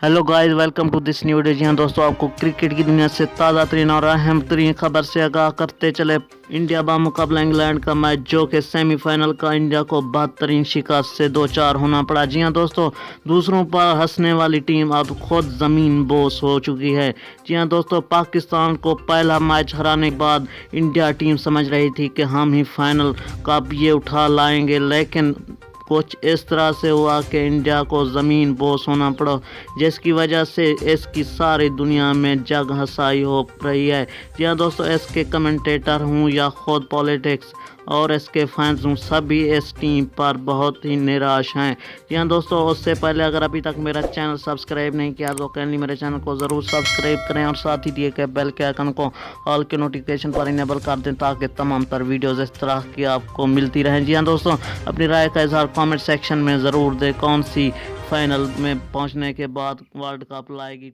Hello guys, welcome to this new video. जी हाँ दोस्तों, आपको क्रिकेट की दुनिया से ताज़ा तरीन और अहम तरीन खबर से आगाह करते चले। इंडिया बामुकाबला इंग्लैंड का मैच, जो कि सेमीफाइनल का इंडिया को बदतरीन शिकस्त से 2-4 होना पड़ा। जी हाँ दोस्तों, दूसरों पर हंसने वाली टीम अब खुद ज़मीन बोस हो चुकी है। जी हाँ दोस्तों, पाकिस्तान को पहला मैच हराने के बाद इंडिया टीम समझ रही थी कि हम ही फाइनल कप ये उठा लाएंगे, लेकिन कुछ इस तरह से हुआ कि इंडिया को ज़मीन बोस होना पड़ा, जिसकी वजह से इसकी सारी दुनिया में जग हंसाई हो रही है। जी हाँ दोस्तों, इसके कमेंटेटर हूँ या खुद पॉलिटिक्स और इसके फैंस हूँ, सभी इस टीम पर बहुत ही निराश हैं। जी हाँ दोस्तों, उससे पहले अगर अभी तक मेरा चैनल सब्सक्राइब नहीं किया तो कैनली मेरे चैनल को ज़रूर सब्सक्राइब करें और साथ ही दिए गए बेल के आइकन को ऑल के नोटिफिकेशन पर इनेबल कर दें, ताकि तमाम तर वीडियोज़ इस तरह की आपको मिलती रहें। जी हाँ दोस्तों, अपनी राय का इजहार कमेंट सेक्शन में ज़रूर दें। कौन सी फाइनल में पहुंचने के बाद वर्ल्ड कप लाएगी